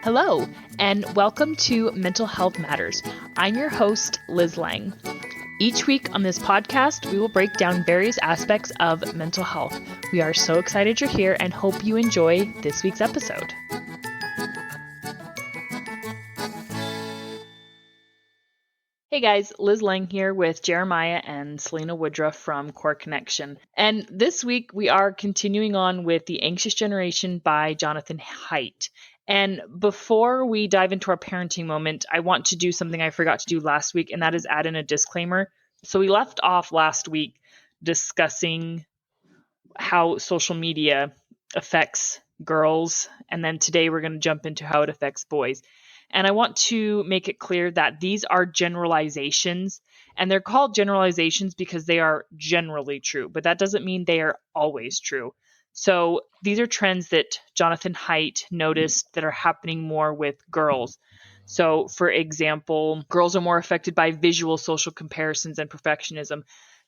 Hello, and welcome to Mental Health Matters. I'm your host, Liz Lang. Each week on this podcast, we will break down various aspects of mental health. We are so excited you're here and hope you enjoy this week's episode. Hey guys, Liz Lang here with Jeremiah and Selina Woodruff from Core Connection. And this week we are continuing on with The Anxious Generation by Jonathan Haidt. And before we dive into our parenting moment, I want to do something I forgot to do last week, and that is add in a disclaimer. So we left off last week discussing how social media affects girls, and then today we're going to jump into how it affects boys. And I want to make it clear that these are generalizations, and they're called generalizations because they are generally true, but that doesn't mean they are always true. So these are trends that Jonathan Haidt noticed that are happening more with girls. So for example, girls are more affected by visual social comparisons and perfectionism.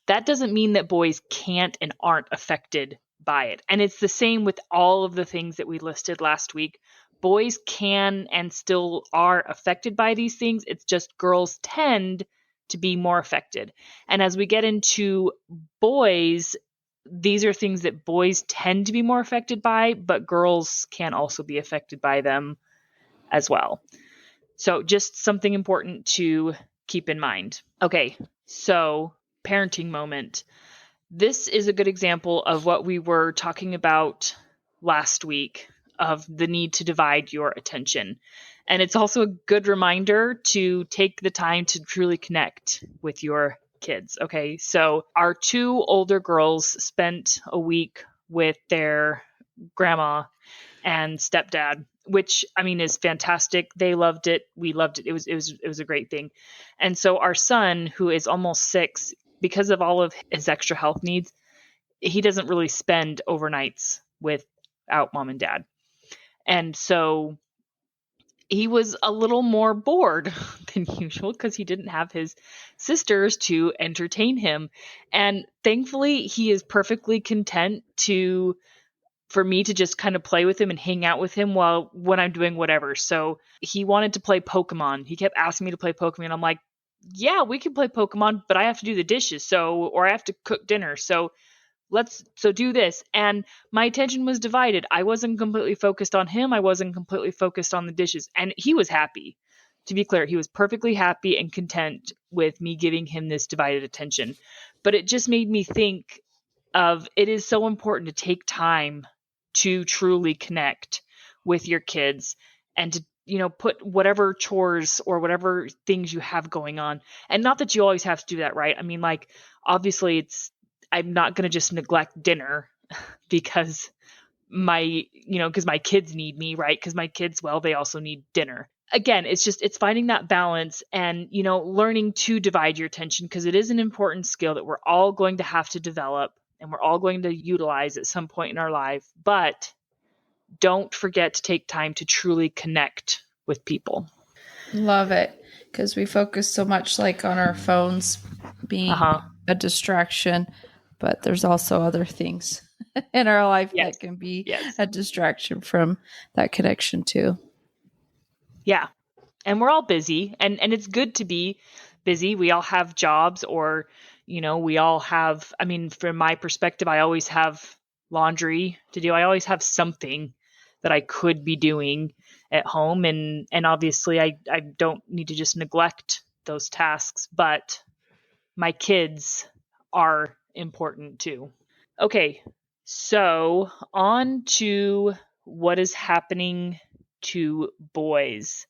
That doesn't mean that boys can't and aren't affected by it. And it's the same with all of the things that we listed last week. Boys can and still are affected by these things. It's just girls tend to be more affected. And as we get into boys, these are things that boys tend to be more affected by, but girls can also be affected by them as well. So just something important to keep in mind. Okay, so parenting moment. This is a good example of what we were talking about last week, of the need to divide your attention. And it's also a good reminder to take the time to truly connect with your kids. Okay, so our two older girls spent a week with their grandma and stepdad, which I mean is fantastic. They loved it. We loved it. It was a great thing. And so our son, who is almost 6, because of all of his extra health needs, he doesn't really spend overnights without mom and dad. And so he was a little more bored than usual because he didn't have his sisters to entertain him. And thankfully, he is perfectly content for me to just kind of play with him and hang out with him when I'm doing whatever. So he wanted to play Pokemon. He kept asking me to play Pokemon. I'm like, yeah, we can play Pokemon, but I have to do the dishes. Or I have to cook dinner. So do this. And my attention was divided. I wasn't completely focused on him. I wasn't completely focused on the dishes. And he was happy. To be clear, he was perfectly happy and content with me giving him this divided attention. But it just made me think of, it is so important to take time to truly connect with your kids and to, put whatever chores or whatever things you have going on. And not that you always have to do that, right? I mean, like, obviously I'm not going to just neglect dinner because my kids need me, right? Because my kids, well, they also need dinner. Again, it's finding that balance and, learning to divide your attention, because it is an important skill that we're all going to have to develop and we're all going to utilize at some point in our life. But don't forget to take time to truly connect with people. Love it. Because we focus so much like on our phones being a distraction, but there's also other things in our life that can be a distraction from that connection too. Yeah. And we're all busy, and it's good to be busy. We all have jobs, or, we all have, I mean, from my perspective, I always have laundry to do. I always have something that I could be doing at home. And obviously I don't need to just neglect those tasks, but my kids are important too. Okay. So on to what is happening to boys.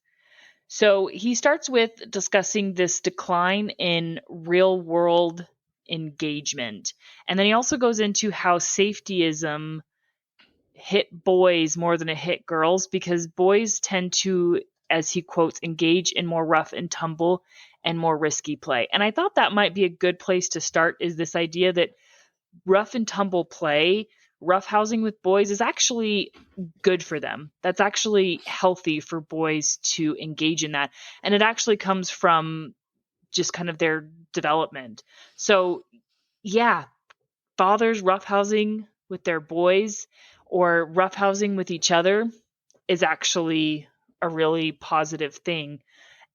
So he starts with discussing this decline in real world engagement. And then he also goes into how safetyism hit boys more than it hit girls, because boys tend to, as he quotes, engage in more rough and tumble and more risky play. And I thought that might be a good place to start, is this idea that rough and tumble play, roughhousing with boys, is actually good for them. That's actually healthy for boys to engage in that. And it actually comes from just kind of their development. So yeah, fathers roughhousing with their boys or roughhousing with each other is actually a really positive thing.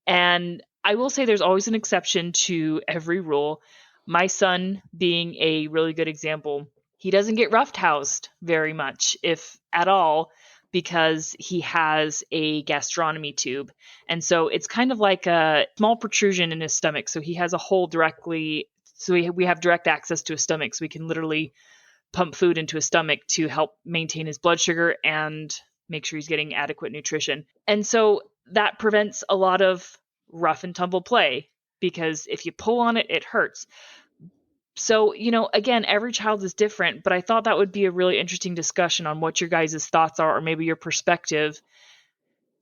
And I will say there's always an exception to every rule. My son being a really good example, he doesn't get roughhoused very much, if at all, because he has a gastronomy tube. And so it's kind of like a small protrusion in his stomach. So he has a hole directly, so we have direct access to his stomach. So we can literally pump food into his stomach to help maintain his blood sugar and make sure he's getting adequate nutrition. And so that prevents a lot of rough and tumble play, because if you pull on it, it hurts. So, again, every child is different, but I thought that would be a really interesting discussion on what your guys' thoughts are, or maybe your perspective,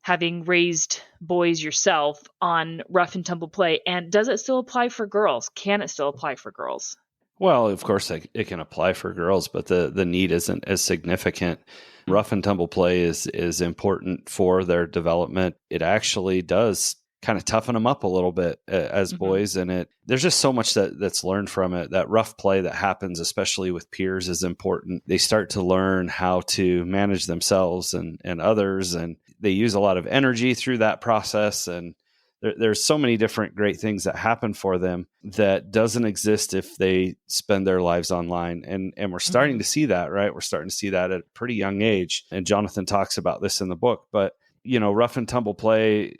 having raised boys yourself, on rough and tumble play. And does it still apply for girls? Can it still apply for girls? Well, of course it can apply for girls, but the need isn't as significant. Rough and tumble play is important for their development. It actually does kind of toughen them up a little bit as boys, and there's just so much that's learned from it. That rough play that happens, especially with peers, is important. They start to learn how to manage themselves and others, and they use a lot of energy through that process, and there's so many different great things that happen for them that doesn't exist if they spend their lives online. And we're starting to see that, right? We're starting to see that at a pretty young age. And Jonathan talks about this in the book. But, rough and tumble play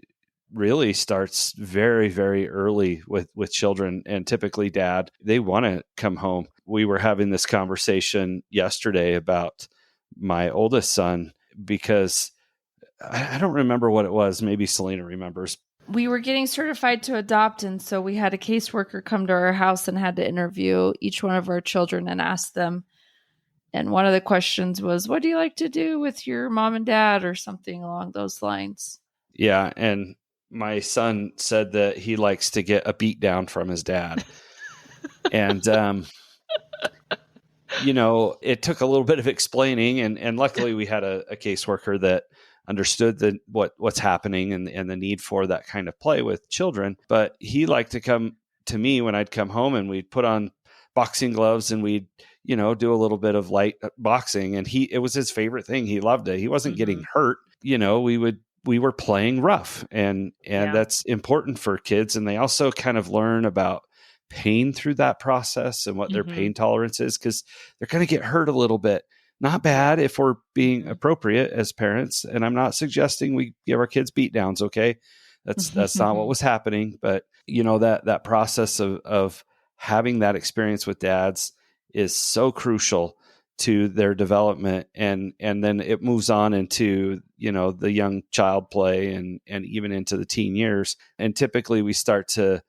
really starts very, very early with children. And typically, dad, they want to come home. We were having this conversation yesterday about my oldest son, because I don't remember what it was. Maybe Selina remembers. We were getting certified to adopt, and so we had a caseworker come to our house and had to interview each one of our children and ask them. And one of the questions was, what do you like to do with your mom and dad, or something along those lines? Yeah, and my son said that he likes to get a beat down from his dad. And, it took a little bit of explaining, and luckily we had a caseworker that understood what's happening and the need for that kind of play with children. But he liked to come to me when I'd come home, and we'd put on boxing gloves and we'd, do a little bit of light boxing. And it was his favorite thing. He loved it. He wasn't getting hurt. We were playing rough, and that's important for kids. And they also kind of learn about pain through that process and what their pain tolerance is, because they're going to get hurt a little bit. Not bad if we're being appropriate as parents. And I'm not suggesting we give our kids beat downs. Okay. That's not what was happening. But that process of having that experience with dads is so crucial to their development. And then it moves on into, the young child play and even into the teen years. And typically we start to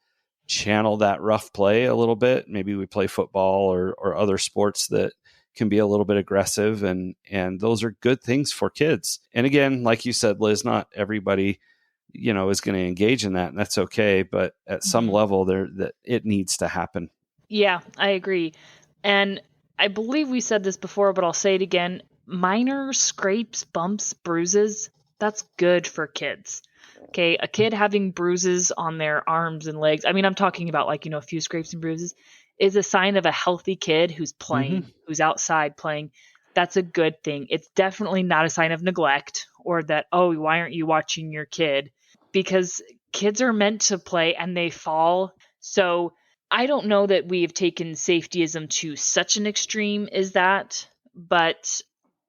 channel that rough play a little bit. Maybe we play football or other sports that can be a little bit aggressive, and those are good things for kids. And again, like you said, Liz, not everybody, is going to engage in that, and that's okay. But at some level that it needs to happen. Yeah, I agree. And I believe we said this before, but I'll say it again. Minor scrapes, bumps, bruises, that's good for kids. Okay. A kid having bruises on their arms and legs. I mean, I'm talking about a few scrapes and bruises, is a sign of a healthy kid who's playing, who's outside playing. That's a good thing. It's definitely not a sign of neglect, or that, oh, why aren't you watching your kid? Because kids are meant to play and they fall. So I don't know that we've taken safetyism to such an extreme as that, but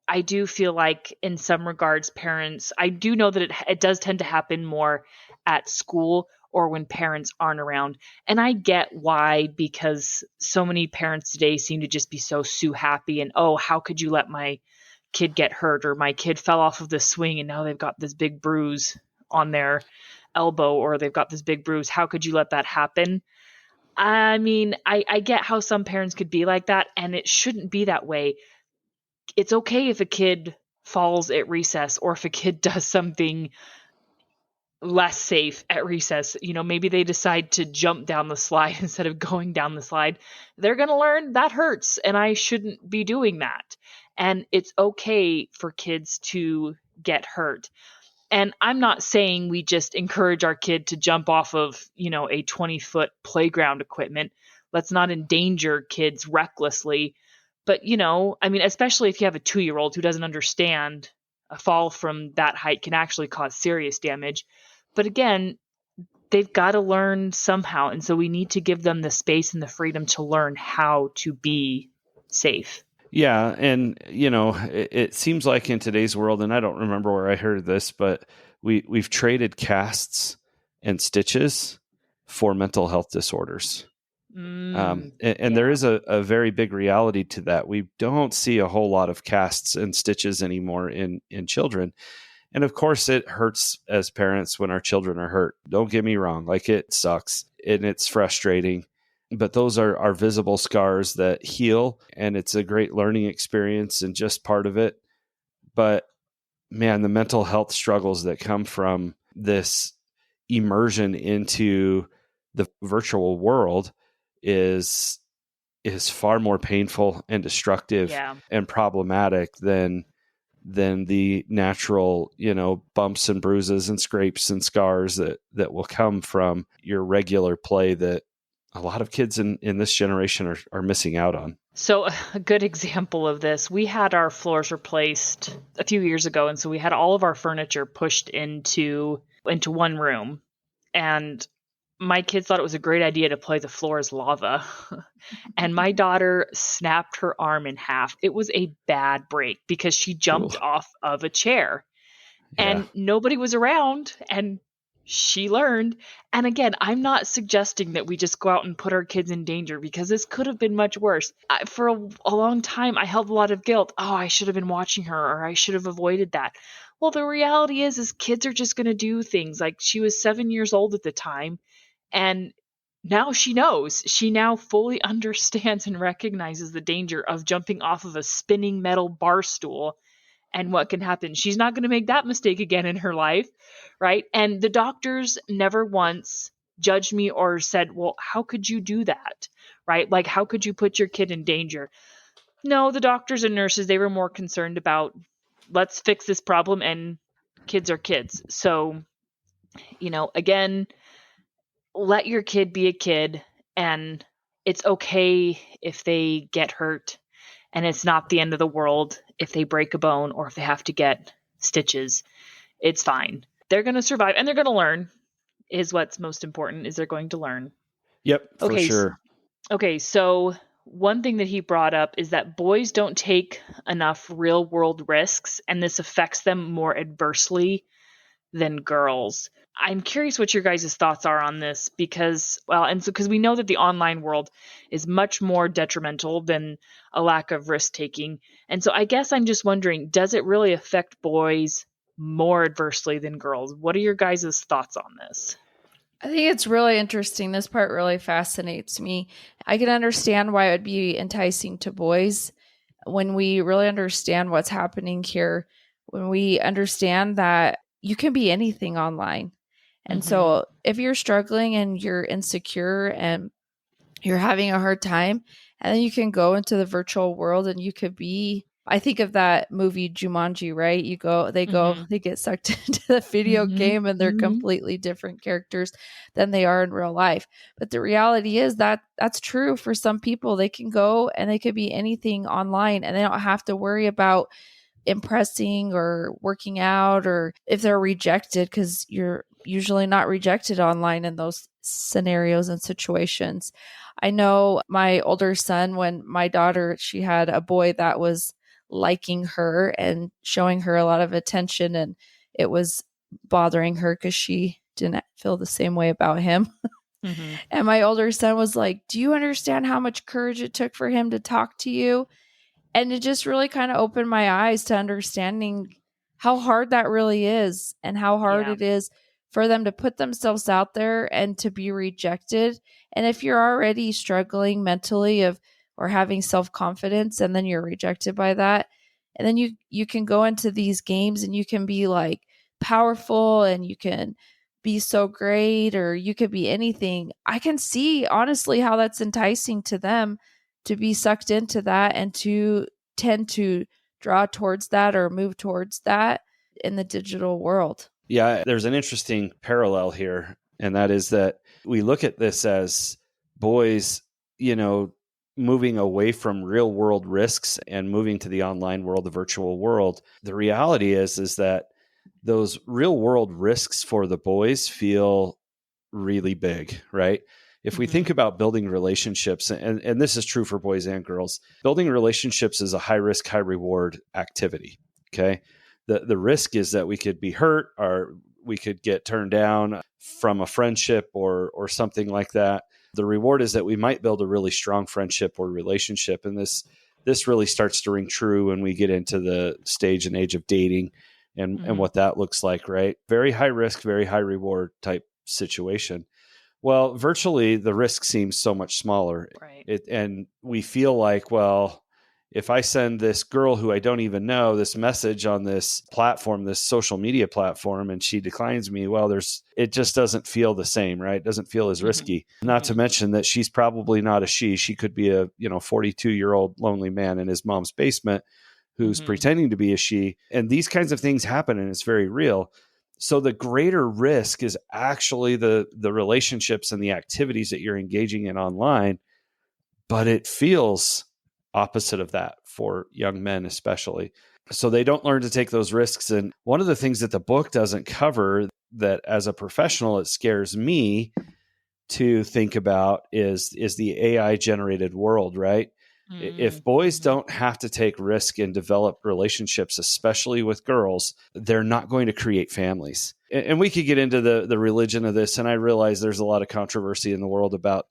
I do feel like in some regards, parents, I do know that it does tend to happen more at school or when parents aren't around. And I get why, because so many parents today seem to just be so happy and, oh, how could you let my kid get hurt, or my kid fell off of the swing and now they've got this big bruise on their elbow, or they've got this big bruise. How could you let that happen? I mean, I get how some parents could be like that, and it shouldn't be that way. It's okay if a kid falls at recess, or if a kid does something less safe at recess. Maybe they decide to jump down the slide instead of going down the slide. They're going to learn that hurts, and I shouldn't be doing that. And it's okay for kids to get hurt. And I'm not saying we just encourage our kid to jump off of, a 20-foot playground equipment. Let's not endanger kids recklessly. But, especially if you have a 2-year-old who doesn't understand a fall from that height can actually cause serious damage. But again, they've got to learn somehow. And so we need to give them the space and the freedom to learn how to be safe. Yeah. And, it seems like in today's world, and I don't remember where I heard this, but we've traded casts and stitches for mental health disorders. And there is a very big reality to that. We don't see a whole lot of casts and stitches anymore in children. And of course, it hurts as parents when our children are hurt. Don't get me wrong. Like, it sucks and it's frustrating. But those are visible scars that heal, and it's a great learning experience and just part of it. But man, the mental health struggles that come from this immersion into the virtual world is far more painful and destructive and problematic than the natural, bumps and bruises and scrapes and scars that will come from your regular play that a lot of kids in this generation are missing out on. So a good example of this, we had our floors replaced a few years ago. And so we had all of our furniture pushed into one room. And my kids thought it was a great idea to play the floor as lava. And my daughter snapped her arm in half. It was a bad break because she jumped off of a chair and nobody was around, and she learned. And again, I'm not suggesting that we just go out and put our kids in danger, because this could have been much worse. For a long time, I held a lot of guilt. Oh, I should have been watching her, or I should have avoided that. Well, the reality is kids are just going to do things. Like, she was 7 years old at the time, and now she knows. She now fully understands and recognizes the danger of jumping off of a spinning metal bar stool and what can happen. She's not going to make that mistake again in her life, right? And the doctors never once judged me or said, well, how could you do that, right? Like, how could you put your kid in danger? No, the doctors and nurses, they were more concerned about, let's fix this problem, and kids are kids. So, again, let your kid be a kid, and it's okay if they get hurt. And it's not the end of the world if they break a bone or if they have to get stitches. It's fine. They're going to survive, and they're going to learn, is what's most important, is they're going to learn. Yep, for sure. Okay, so one thing that he brought up is that boys don't take enough real world risks, and this affects them more adversely than girls. I'm curious what your guys' thoughts are on this, because we know that the online world is much more detrimental than a lack of risk taking. And so I guess I'm just wondering, does it really affect boys more adversely than girls? What are your guys' thoughts on this? I think it's really interesting. This part really fascinates me. I can understand why it would be enticing to boys when we really understand what's happening here, when we understand that you can be anything online. And so if you're struggling and you're insecure and you're having a hard time, and then you can go into the virtual world and you could be, I think of that movie Jumanji, right? They get sucked into the video game, and they're completely different characters than they are in real life. But the reality is that that's true for some people. They can go and they could be anything online, and they don't have to worry about impressing or working out, or if they're rejected, because you're usually not rejected online in those scenarios and situations. I know my older son, when my daughter, she had a boy that was liking her and showing her a lot of attention, and it was bothering her because she didn't feel the same way about him. And my older son was like, do you understand how much courage it took for him to talk to you? And it just really kind of opened my eyes to understanding how hard that really is, and how hard it is for them to put themselves out there and to be rejected. And if you're already struggling mentally or having self-confidence, and then you're rejected by that, and then you can go into these games and you can be like powerful, and you can be so great, or you could be anything. I can see honestly how that's enticing to them, to be sucked into that and to tend to draw towards that or move towards that in the digital world. Yeah, there's an interesting parallel here, and that is that we look at this as boys, moving away from real world risks and moving to the online world, the virtual world, the reality is that those real world risks for the boys feel really big, right? If we think about building relationships, and this is true for boys and girls, building relationships is a high risk, high reward activity. Okay. The risk is that we could be hurt, or we could get turned down from a friendship or something like that. The reward is that we might build a really strong friendship or relationship. And this really starts to ring true when we get into the stage and age of dating and what that looks like, right? Very high risk, very high reward type situation. Well, virtually the risk seems so much smaller. Right. And we feel like, well, if I send this girl who I don't even know this message on this platform, this social media platform, and she declines me, well, it just doesn't feel the same, right? It doesn't feel as risky. Not to mention that she's probably not a she. She could be a 42-year-old lonely man in his mom's basement who's pretending to be a she. And these kinds of things happen, and it's very real. So the greater risk is actually the relationships and the activities that you're engaging in online, but it feels opposite of that for young men, especially. So they don't learn to take those risks. And one of the things that the book doesn't cover that as a professional, it scares me to think about is the AI generated world, right? If boys don't have to take risk and develop relationships, especially with girls, they're not going to create families. And we could get into the religion of this. And I realize there's a lot of controversy in the world about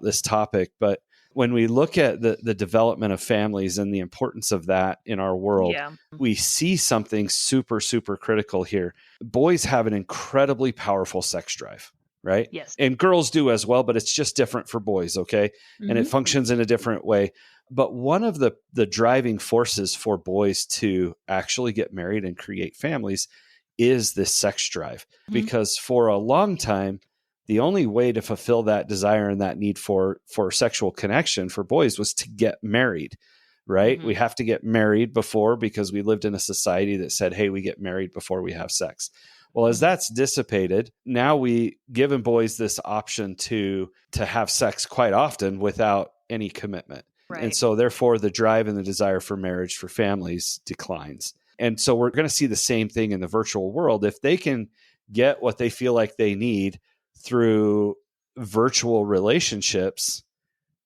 this topic. But when we look at the development of families and the importance of that in our world, we see something super, super critical here. Boys have an incredibly powerful sex drive. Right? Yes. And girls do as well, but it's just different for boys, okay? And it functions in a different way. But one of the driving forces for boys to actually get married and create families is this sex drive. Because for a long time, the only way to fulfill that desire and that need for sexual connection for boys was to get married, right? We have to get married before, because we lived in a society that said, hey, we get married before we have sex. Well, as that's dissipated, now we given boys this option to have sex quite often without any commitment. Right. And so therefore the drive and the desire for marriage, for families, declines. And so we're going to see the same thing in the virtual world. If they can get what they feel like they need through virtual relationships,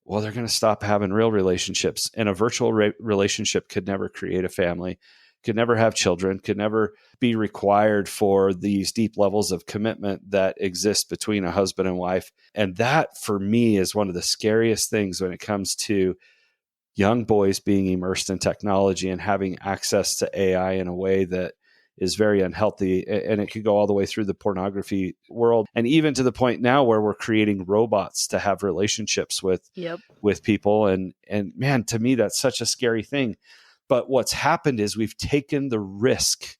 well, they're going to stop having real relationships. And a virtual relationship could never create a family, could never have children, could never be required for these deep levels of commitment that exist between a husband and wife. And that, for me, is one of the scariest things when it comes to young boys being immersed in technology and having access to AI in a way that is very unhealthy. And it could go all the way through the pornography world, and even to the point now where we're creating robots to have relationships with people. And man, to me, that's such a scary thing. But what's happened is we've taken the risk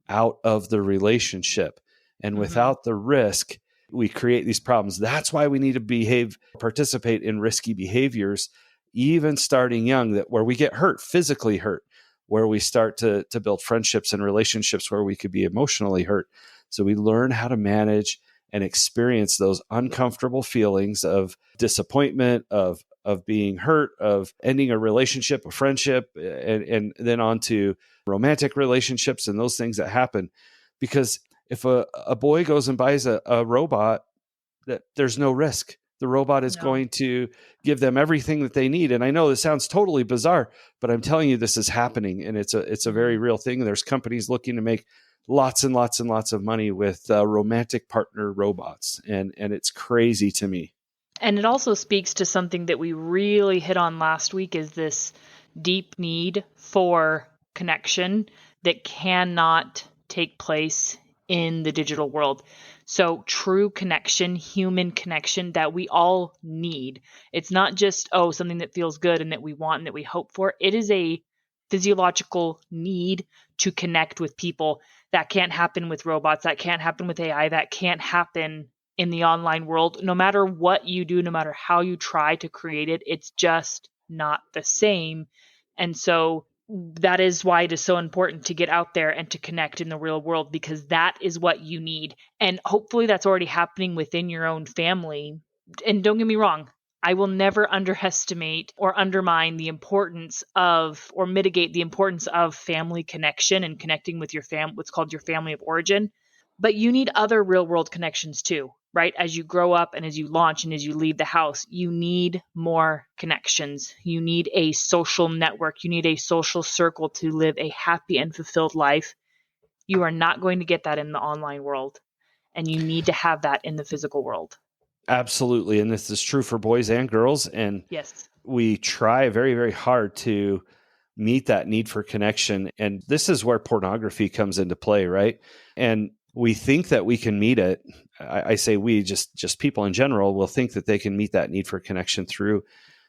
out of the relationship. And without the risk, we create these problems. That's why we need to participate in risky behaviors, even starting young, where we get hurt, physically hurt, where we start to build friendships and relationships where we could be emotionally hurt. So we learn how to manage and experience those uncomfortable feelings of disappointment, of being hurt, of ending a relationship, a friendship, and then on to romantic relationships and those things that happen. Because if a boy goes and buys a robot, there's no risk. The robot is going to give them everything that they need. And I know this sounds totally bizarre, but I'm telling you, this is happening, and it's a very real thing. There's companies looking to make lots and lots and lots of money with romantic partner robots, and it's crazy to me. And it also speaks to something that we really hit on last week, is this deep need for connection that cannot take place in the digital world. So true connection, human connection that we all need. It's not just, something that feels good and that we want and that we hope for. It is a physiological need to connect with people. That can't happen with robots. That can't happen with AI. That can't happen in the online world. No matter what you do, no matter how you try to create it, it's just not the same. And so that is why it is so important to get out there and to connect in the real world, because that is what you need. And hopefully that's already happening within your own family. And don't get me wrong, I will never underestimate or undermine the importance of, or mitigate the importance of family connection and connecting with your what's called your family of origin. But you need other real world connections too, right? As you grow up and as you launch and as you leave the house, you need more connections. You need a social network. You need a social circle to live a happy and fulfilled life. You are not going to get that in the online world, and you need to have that in the physical world. Absolutely. And this is true for boys and girls. And yes, we try very, very hard to meet that need for connection. And this is where pornography comes into play, right? And we think that we can meet it. I say we, just people in general will think that they can meet that need for connection through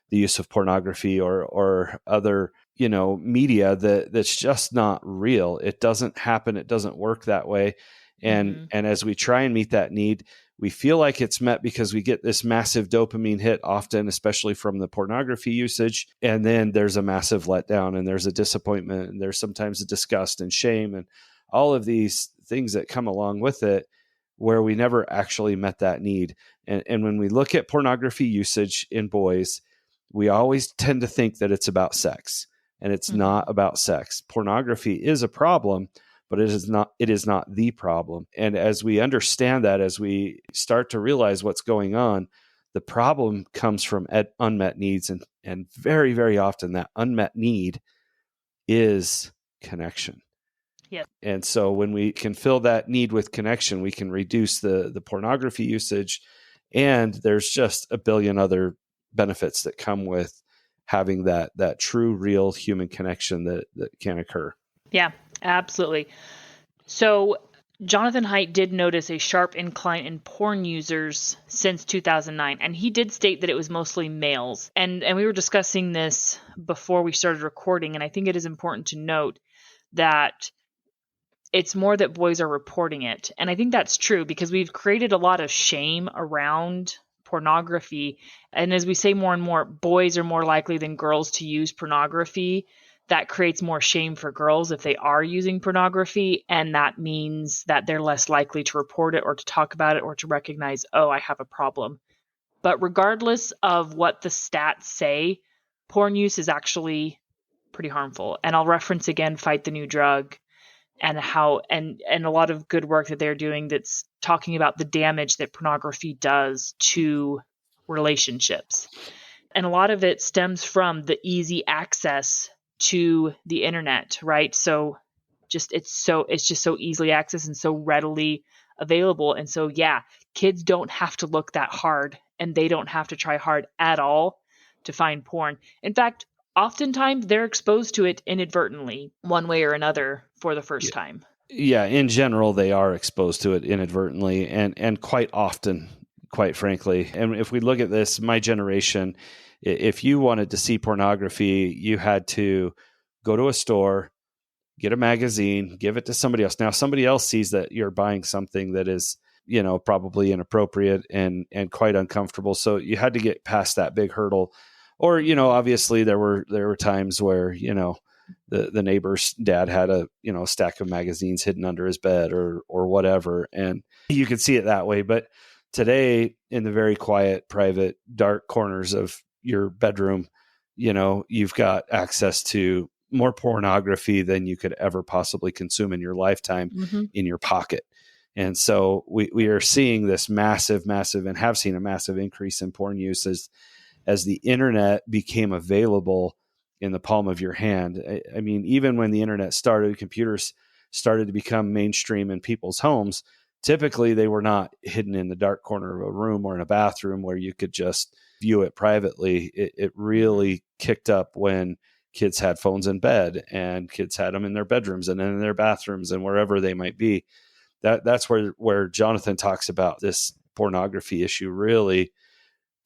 the use of pornography or other, media that's just not real. It doesn't happen. It doesn't work that way. And as we try and meet that need, we feel like it's met because we get this massive dopamine hit often, especially from the pornography usage. And then there's a massive letdown and there's a disappointment and there's sometimes a disgust and shame and all of these things that come along with it where we never actually met that need. And when we look at pornography usage in boys, we always tend to think that it's about sex, and it's not about sex. Pornography is a problem, but it is not the problem. And as we understand that, as we start to realize what's going on, the problem comes from unmet needs. And very, very often that unmet need is connection. Yep. And so when we can fill that need with connection, we can reduce the pornography usage. And there's just a billion other benefits that come with having that true, real human connection that can occur. Yeah, absolutely. So Jonathan Haidt did notice a sharp incline in porn users since 2009, and he did state that it was mostly males. And we were discussing this before we started recording, and I think it is important to note that it's more that boys are reporting it. And I think that's true because we've created a lot of shame around pornography. And as we say more and more, boys are more likely than girls to use pornography. That creates more shame for girls if they are using pornography. And that means that they're less likely to report it or to talk about it or to recognize, oh, I have a problem. But regardless of what the stats say, porn use is actually pretty harmful. And I'll reference again, Fight the New Drug, and how and a lot of good work that they're doing that's talking about the damage that pornography does to relationships. And a lot of it stems from the easy access to the internet, right? So it's just so easily accessed and so readily available. And so, yeah, kids don't have to look that hard and they don't have to try hard at all to find porn. In fact, oftentimes they're exposed to it inadvertently, one way or another, for the first time. Yeah, in general, they are exposed to it inadvertently and quite often, quite frankly. And if we look at this, my generation, if you wanted to see pornography, you had to go to a store, get a magazine, give it to somebody else. Now, somebody else sees that you're buying something that is, probably inappropriate and quite uncomfortable. So you had to get past that big hurdle. Or, obviously there were times where, the neighbor's dad had a stack of magazines hidden under his bed or whatever, and you could see it that way. But today, in the very quiet, private, dark corners of your bedroom, you've got access to more pornography than you could ever possibly consume in your lifetime in your pocket. And so we are seeing this massive and have seen a massive increase in porn use as the internet became available in the palm of your hand. I mean, even when the internet started, computers started to become mainstream in people's homes. Typically, they were not hidden in the dark corner of a room or in a bathroom where you could just view it privately. It really kicked up when kids had phones in bed and kids had them in their bedrooms and in their bathrooms and wherever they might be. That's where Jonathan talks about this pornography issue really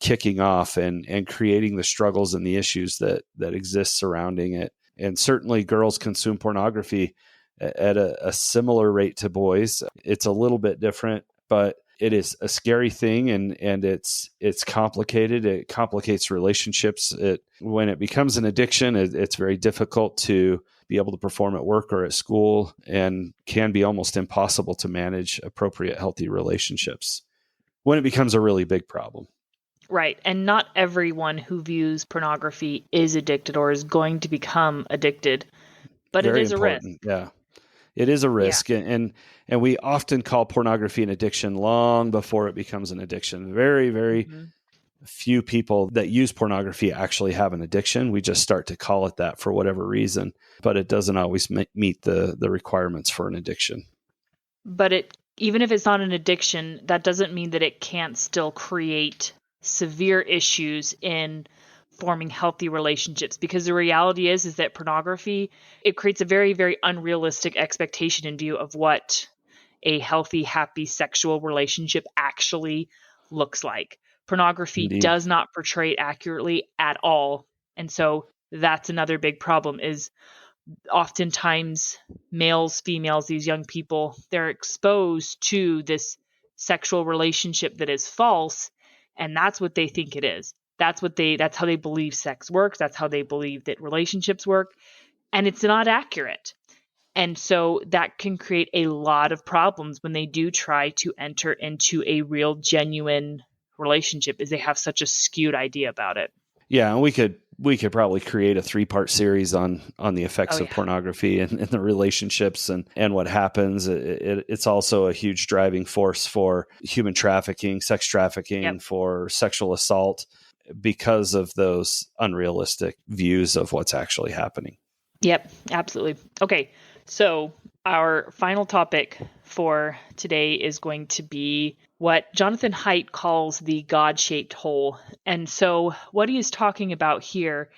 kicking off and creating the struggles and the issues that exist surrounding it. And certainly girls consume pornography at a similar rate to boys. It's a little bit different, but it is a scary thing and it's complicated. It complicates relationships. When it becomes an addiction, it's very difficult to be able to perform at work or at school and can be almost impossible to manage appropriate, healthy relationships when it becomes a really big problem. Right. And not everyone who views pornography is addicted or is going to become addicted, but Very it is important. a risk. Yeah. It is a risk. Yeah. And we often call pornography an addiction long before it becomes an addiction. Very, very few people that use pornography actually have an addiction. We just start to call it that for whatever reason, but it doesn't always meet the requirements for an addiction. But even if it's not an addiction, that doesn't mean that it can't still create severe issues in forming healthy relationships, because the reality is that pornography, it creates a very, very unrealistic expectation in view of what a healthy, happy sexual relationship actually looks like. Pornography Indeed. does not portray it accurately at all. And so that's another big problem, is oftentimes males, females, these young people, they're exposed to this sexual relationship that is false, and that's what they think it is. That's how they believe sex works. That's how they believe that relationships work, and it's not accurate. And so that can create a lot of problems when they do try to enter into a real, genuine relationship, is they have such a skewed idea about it. Yeah, and we could probably create a 3-part series on the effects of pornography and the relationships and what happens. It's also a huge driving force for human trafficking, sex trafficking, for sexual assault, because of those unrealistic views of what's actually happening. Yep, absolutely. Okay, so our final topic for today is going to be what Jonathan Haidt calls the God-shaped hole. And so what he is talking about here,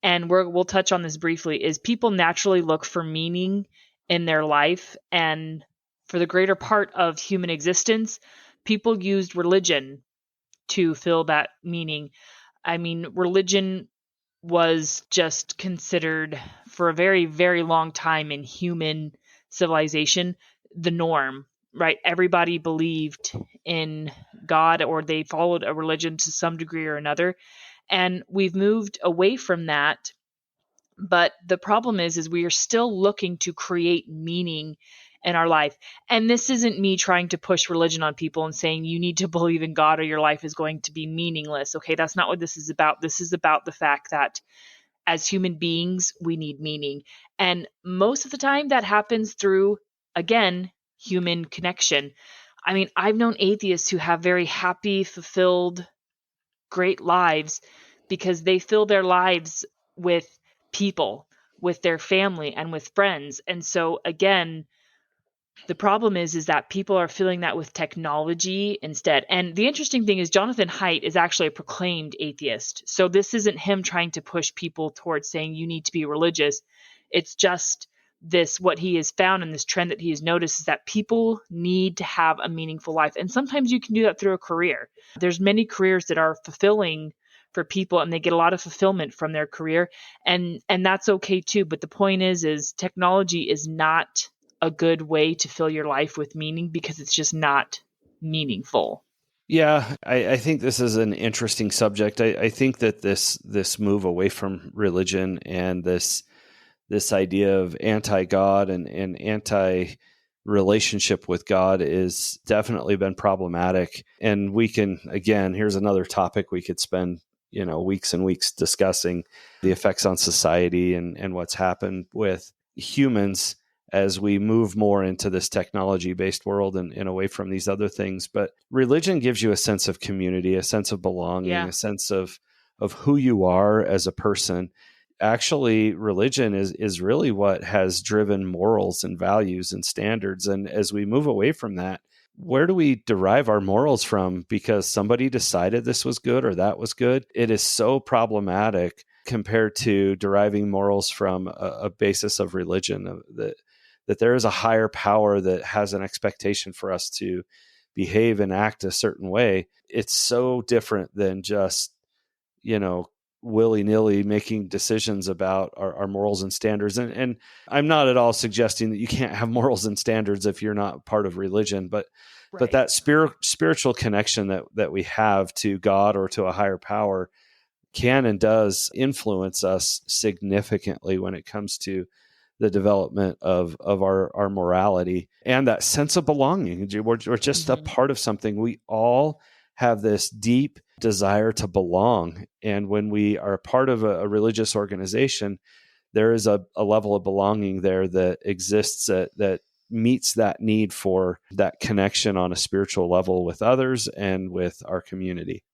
and we'll touch on this briefly, is people naturally look for meaning in their life. And for the greater part of human existence, people used religion to fill that meaning. I mean, religion was just considered for a very, very long time in human civilization the norm, right? Everybody believed in God, or they followed a religion to some degree or another. And we've moved away from that. But the problem is we are still looking to create meaning in our life. And this isn't me trying to push religion on people and saying you need to believe in God or your life is going to be meaningless. Okay, that's not what this is about. This is about the fact that as human beings, we need meaning. And most of the time that happens through, again, human connection. I mean, I've known atheists who have very happy, fulfilled, great lives because they fill their lives with people, with their family, and with friends. And so, again, the problem is that people are filling that with technology instead. And the interesting thing is Jonathan Haidt is actually a proclaimed atheist. So this isn't him trying to push people towards saying you need to be religious. It's just this, what he has found, and this trend that he has noticed, is that people need to have a meaningful life. And sometimes you can do that through a career. There's many careers that are fulfilling for people, and they get a lot of fulfillment from their career. And that's okay too. But the point is technology is not a good way to fill your life with meaning, because it's just not meaningful. Yeah, I think this is an interesting subject. I think that this move away from religion and this idea of anti-God and anti-relationship with God is definitely been problematic. And we can, again, here's another topic we could spend weeks and weeks discussing, the effects on society and what's happened with humans as we move more into this technology-based world and away from these other things. But religion gives you a sense of community, a sense of belonging, a sense of who you are as a person. Actually, religion is really what has driven morals and values and standards. And as we move away from that, where do we derive our morals from? Because somebody decided this was good or that was good. It is so problematic compared to deriving morals from a basis of religion, that there is a higher power that has an expectation for us to behave and act a certain way. It's so different than just, willy-nilly making decisions about our morals and standards. And I'm not at all suggesting that you can't have morals and standards if you're not part of religion, but that spiritual connection that we have to God or to a higher power can and does influence us significantly when it comes to the development of our morality and that sense of belonging. We're just a part of something. We all have this deep desire to belong. And when we are part of a religious organization, there is a level of belonging there that exists that meets that need for that connection on a spiritual level with others and with our community.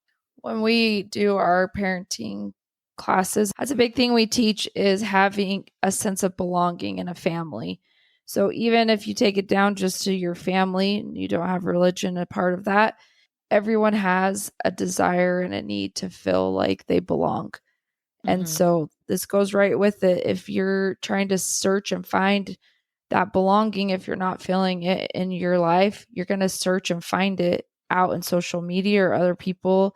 When we do our parenting classes, that's a big thing we teach, is having a sense of belonging in a family. So even if you take it down just to your family and you don't have religion a part of that, everyone has a desire and a need to feel like they belong. And so this goes right with it. If you're trying to search and find that belonging, if you're not feeling it in your life, you're going to search and find it out in social media or other people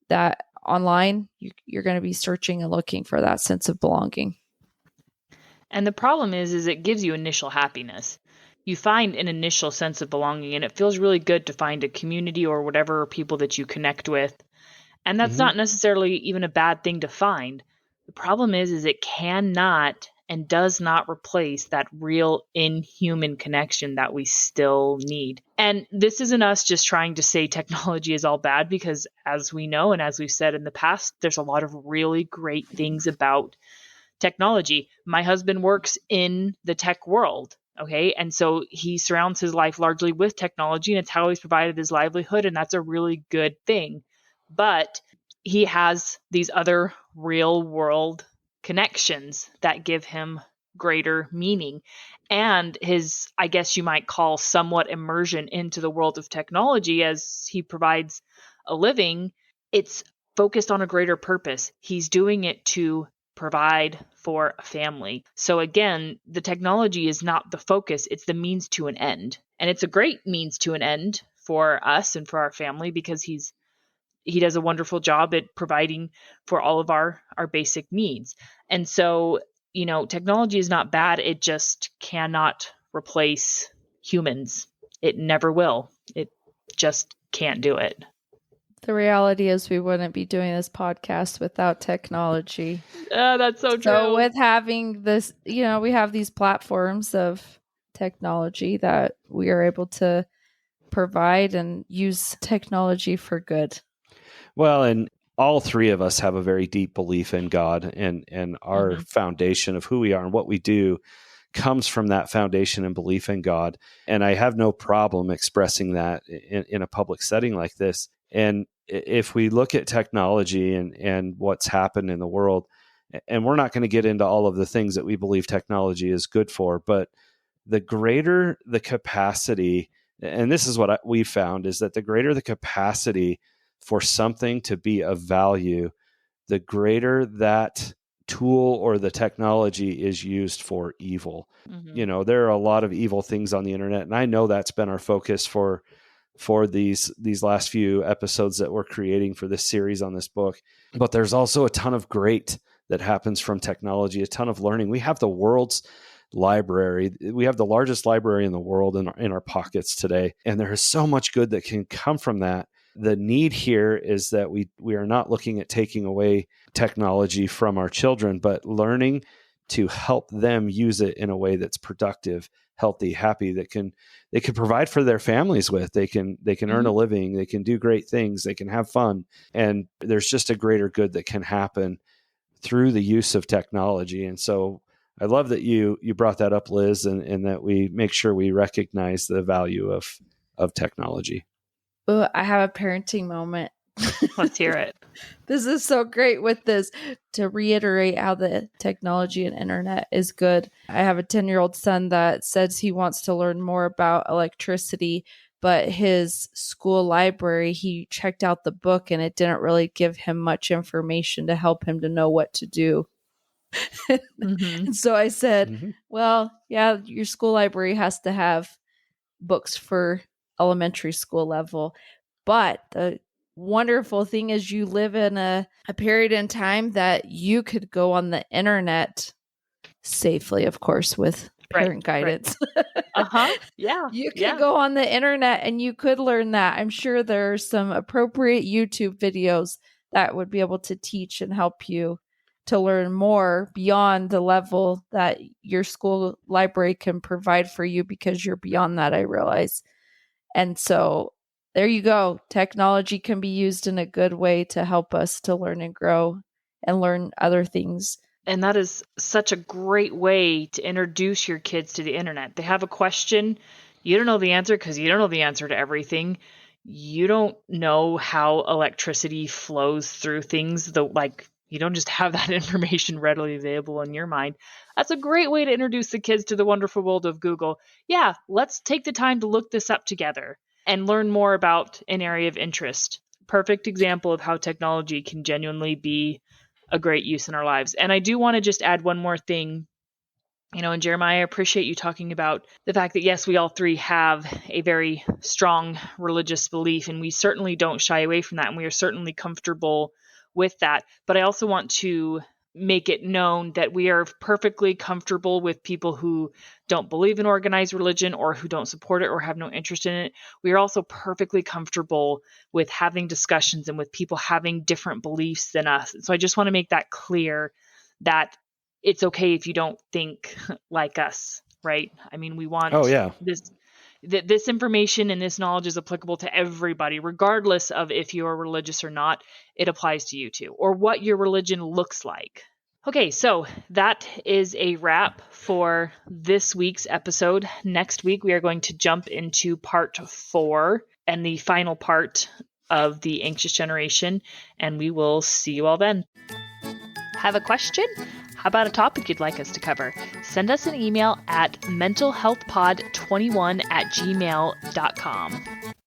that online. You're going to be searching and looking for that sense of belonging. And the problem is it gives you initial happiness. You find an initial sense of belonging, and it feels really good to find a community or whatever people that you connect with. And that's not necessarily even a bad thing to find. The problem is it cannot and does not replace that real inhuman connection that we still need. And this isn't us just trying to say technology is all bad, because as we know, and as we've said in the past, there's a lot of really great things about technology. My husband works in the tech world. Okay. And so he surrounds his life largely with technology, and it's how he's provided his livelihood. And that's a really good thing. But he has these other real world connections that give him greater meaning. And his, I guess you might call, somewhat immersion into the world of technology as he provides a living, it's focused on a greater purpose. He's doing it to provide for a family. So again, the technology is not the focus, it's the means to an end. And it's a great means to an end for us and for our family, because he does a wonderful job at providing for all of our basic needs. And so, technology is not bad. It just cannot replace humans. It never will. It just can't do it. The reality is we wouldn't be doing this podcast without technology. That's so true. So with having this, we have these platforms of technology that we are able to provide and use technology for good. Well, and all three of us have a very deep belief in God, and our foundation of who we are and what we do comes from that foundation and belief in God. And I have no problem expressing that in a public setting like this. And if we look at technology and what's happened in the world, and we're not going to get into all of the things that we believe technology is good for, but the greater the capacity, and this is what we found, is that the greater the capacity for something to be of value, the greater that tool or the technology is used for evil. There are a lot of evil things on the internet, and I know that's been our focus for these last few episodes that we're creating for this series on this book. But there's also a ton of great that happens from technology, a ton of learning. We have the world's library. We have the largest library in the world in our pockets today, and there is so much good that can come from that. The need here is that we are not looking at taking away technology from our children, but learning to help them use it in a way that's productive, healthy, happy, that they can provide for their families with. They can earn a living, they can do great things, they can have fun. And there's just a greater good that can happen through the use of technology. And so I love that you brought that up, Liz, and that we make sure we recognize the value of technology. Oh, I have a parenting moment. Let's hear it. This is so great with this, to reiterate how the technology and internet is good. I have a 10-year-old son that says he wants to learn more about electricity, but his school library, he checked out the book and it didn't really give him much information to help him to know what to do. And so I said, well, yeah, your school library has to have books for elementary school level. But the wonderful thing is you live in a period in time that you could go on the internet safely, of course, with parent guidance. Right. Yeah. You can go on the internet and you could learn that. I'm sure there are some appropriate YouTube videos that would be able to teach and help you to learn more beyond the level that your school library can provide for you, because you're beyond that, I realize. And so there you go. Technology can be used in a good way to help us to learn and grow and learn other things. And that is such a great way to introduce your kids to the internet. They have a question. You don't know the answer because you don't know the answer to everything. You don't know how electricity flows through things. You don't just have that information readily available in your mind. That's a great way to introduce the kids to the wonderful world of Google. Yeah, let's take the time to look this up together and learn more about an area of interest. Perfect example of how technology can genuinely be a great use in our lives. And I do want to just add one more thing. And Jeremiah, I appreciate you talking about the fact that, yes, we all three have a very strong religious belief, and we certainly don't shy away from that, and we are certainly comfortable with that. But I also want to make it known that we are perfectly comfortable with people who don't believe in organized religion or who don't support it or have no interest in it. We are also perfectly comfortable with having discussions and with people having different beliefs than us. So I just want to make that clear, that it's okay if you don't think like us, right? I mean, we want this information and this knowledge is applicable to everybody, regardless of if you're religious or not. It applies to you too, or what your religion looks like. Okay, so that is a wrap for this week's episode. Next week, we are going to jump into part 4 and the final part of the anxious generation, and we will see you all then. Have a question? How about a topic you'd like us to cover? Send us an email at mentalhealthpod21@gmail.com.